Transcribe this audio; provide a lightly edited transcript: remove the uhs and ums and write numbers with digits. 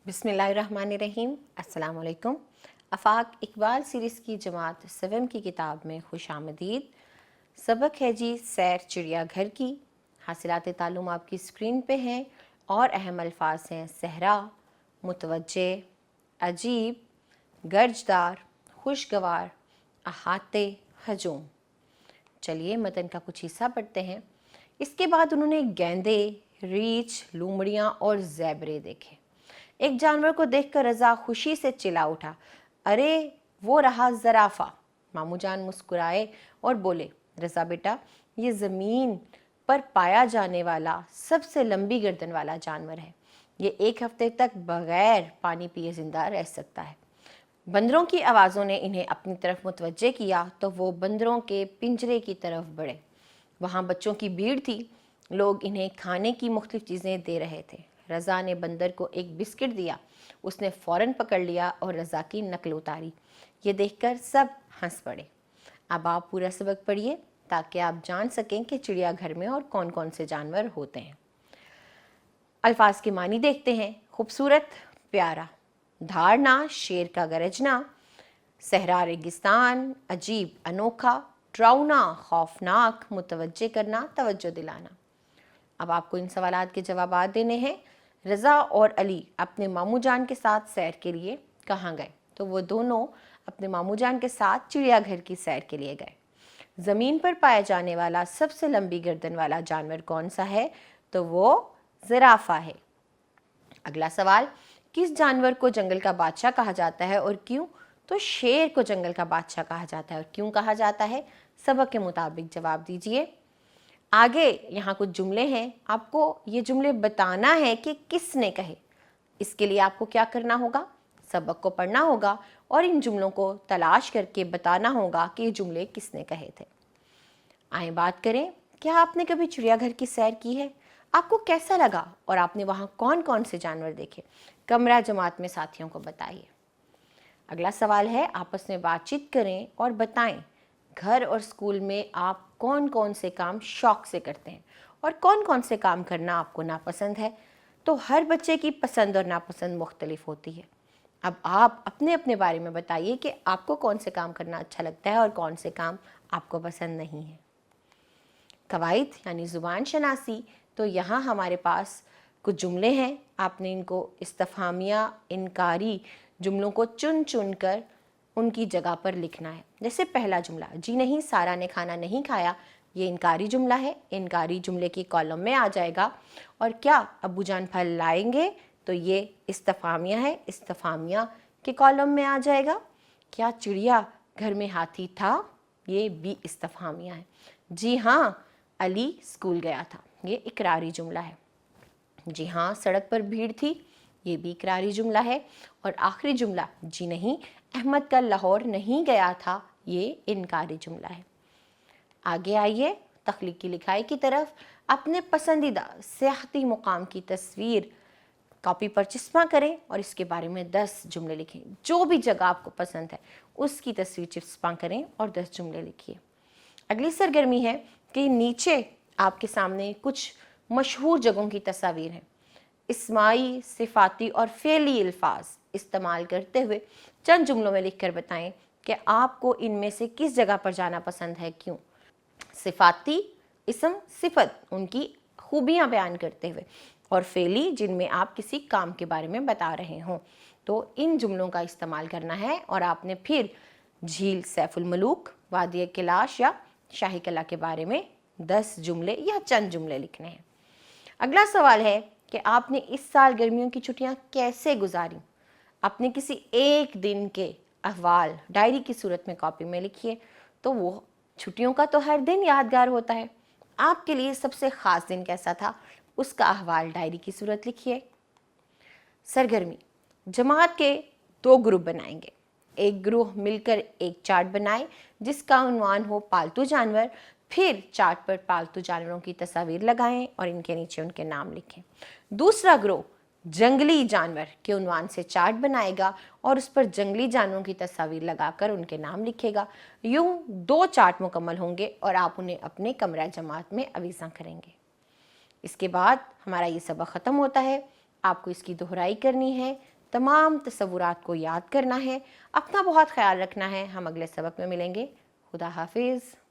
بسم اللہ الرحمن الرحیم۔ السلام علیکم۔ آفاق اقبال سیریز کی جماعت 7 کی کتاب میں خوش آمدید۔ سبق ہے جی سیر چڑیا گھر کی۔ حاصلات تعلم آپ کی اسکرین پہ ہیں اور اہم الفاظ ہیں صحرا، متوجہ، عجیب، گرجدار، خوشگوار، احاطے، ہجوم۔ چلیے متن کا کچھ حصہ پڑھتے ہیں۔ اس کے بعد انہوں نے گیندے، ریچھ، لومڑیاں اور زیبرے دیکھے۔ ایک جانور کو دیکھ کر رضا خوشی سے چلا اٹھا، ارے وہ رہا زرافہ۔ ماموں جان مسکرائے اور بولے، رضا بیٹا یہ زمین پر پایا جانے والا سب سے لمبی گردن والا جانور ہے، یہ 1 ہفتے تک بغیر پانی پیے زندہ رہ سکتا ہے۔ بندروں کی آوازوں نے انہیں اپنی طرف متوجہ کیا تو وہ بندروں کے پنجرے کی طرف بڑھے۔ وہاں بچوں کی بھیڑ تھی، لوگ انہیں کھانے کی مختلف چیزیں دے رہے تھے۔ رضا نے بندر کو ایک بسکٹ دیا، اس نے فوراً پکڑ لیا اور رضا کی نقل اتاری۔ یہ دیکھ کر سب ہنس پڑے۔ اب آپ پورا سبق پڑھیے تاکہ آپ جان سکیں کہ چڑیا گھر میں اور کون کون سے جانور ہوتے ہیں۔ الفاظ کے معنی دیکھتے ہیں۔ خوبصورت، پیارا، دھاڑنا، شیر کا گرجنا، صحرا ریگستان، عجیب انوکھا، ڈراؤنا خوفناک، متوجہ کرنا توجہ دلانا۔ اب آپ کو ان سوالات کے جوابات دینے ہیں۔ رضا اور علی اپنے ماموں جان کے ساتھ سیر کے لیے کہاں گئے؟ تو وہ دونوں اپنے ماموں جان کے ساتھ چڑیا گھر کی سیر کے لیے گئے۔ زمین پر پایا جانے والا سب سے لمبی گردن والا جانور کون سا ہے؟ تو وہ زرافہ ہے۔ اگلا سوال، کس جانور کو جنگل کا بادشاہ کہا جاتا ہے اور کیوں؟ تو شیر کو جنگل کا بادشاہ کہا جاتا ہے، اور کیوں کہا جاتا ہے؟ سبق کے مطابق جواب دیجئے۔ آگے یہاں کچھ جملے ہیں، آپ کو یہ جملے بتانا ہے کہ کس نے کہے۔ اس کے لیے آپ کو کیا کرنا ہوگا؟ سبق کو پڑھنا ہوگا اور ان جملوں کو تلاش کر کے بتانا ہوگا کہ یہ جملے کس نے کہے تھے۔ آئیں بات کریں، کیا آپ نے کبھی چڑیا گھر کی سیر کی ہے؟ آپ کو کیسا لگا اور آپ نے وہاں کون کون سے جانور دیکھے؟ کمرہ جماعت میں ساتھیوں کو بتائیے۔ اگلا سوال ہے، آپس میں بات چیت کریں اور بتائیں گھر اور اسکول میں آپ کون کون سے کام شوق سے کرتے ہیں اور کون کون سے کام کرنا آپ کو ناپسند ہے۔ تو ہر بچے کی پسند اور ناپسند مختلف ہوتی ہے۔ اب آپ اپنے اپنے بارے میں بتائیے کہ آپ کو کون سے کام کرنا اچھا لگتا ہے اور کون سے کام آپ کو پسند نہیں ہے۔ قواعد یعنی زبان شناسی، تو یہاں ہمارے پاس کچھ جملے ہیں، آپ نے ان کو استفہامیہ انکاری جملوں کو چن چن کر ان کی جگہ پر لکھنا ہے۔ جیسے پہلا جملہ، جی نہیں سارا نے کھانا نہیں کھایا، یہ انکاری جملہ ہے، انکاری جملے کی کالم میں آ جائے گا۔ اور کیا ابو جان پھل لائیں گے؟ تو یہ استفہامیہ ہے، استفہامیہ کے کالم میں آ جائے گا۔ کیا چڑیا گھر میں ہاتھی تھا؟ یہ بھی استفہامیہ ہے۔ جی ہاں علی اسکول گیا تھا، یہ اقراری جملہ ہے۔ جی ہاں سڑک پر بھیڑ تھی، یہ بھی اقراری جملہ ہے۔ اور آخری جملہ، جی نہیں احمد کل لاہور نہیں گیا تھا، یہ انکاری جملہ ہے۔ آگے آئیے تخلیقی لکھائی کی طرف۔ اپنے پسندیدہ سیاحتی مقام کی تصویر کاپی پر چسپاں کریں اور اس کے بارے میں 10 جملے لکھیں۔ جو بھی جگہ آپ کو پسند ہے اس کی تصویر چسپاں کریں اور 10 جملے لکھیے۔ اگلی سرگرمی ہے کہ نیچے آپ کے سامنے کچھ مشہور جگہوں کی تصاویر ہیں۔ اسمائی، صفاتی اور فعلی الفاظ استعمال کرتے ہوئے چند جملوں میں لکھ کر بتائیں کہ آپ کو ان میں سے کس جگہ پر جانا پسند ہے، کیوں۔ صفاتی اسم صفت ان کی خوبیاں بیان کرتے ہوئے، اور فعلی جن میں آپ کسی کام کے بارے میں بتا رہے ہوں، تو ان جملوں کا استعمال کرنا ہے۔ اور آپ نے پھر جھیل سیف الملوک، وادی کیلاش یا شاہی قلعہ کے بارے میں 10 جملے یا چند جملے لکھنے ہیں۔ اگلا سوال ہے کہ آپ نے اس سال گرمیوں کی چھٹیاں کیسے گزاری؟ اپنے کسی ایک دن کے احوال ڈائری کی صورت میں کاپی میں لکھیے۔ تو وہ چھٹیوں کا تو ہر دن یادگار ہوتا ہے، آپ کے لیے سب سے خاص دن کیسا تھا، اس کا احوال ڈائری کی صورت لکھیے۔ سرگرمی، جماعت کے 2 گروپ بنائیں گے۔ ایک گروہ مل کر ایک چارٹ بنائے جس کا عنوان ہو پالتو جانور، پھر چارٹ پر پالتو جانوروں کی تصاویر لگائیں اور ان کے نیچے ان کے نام لکھیں۔ دوسرا گروہ جنگلی جانور کے عنوان سے چارٹ بنائے گا اور اس پر جنگلی جانوروں کی تصاویر لگا کر ان کے نام لکھے گا۔ یوں 2 چارٹ مکمل ہوں گے اور آپ انہیں اپنے کمرہ جماعت میں عویزاں کریں گے۔ اس کے بعد ہمارا یہ سبق ختم ہوتا ہے۔ آپ کو اس کی دہرائی کرنی ہے تمام تصورات کو یاد کرنا ہے. اپنا بہت خیال رکھنا ہے. ہم اگلے سبق میں ملیں گے. خدا حافظ.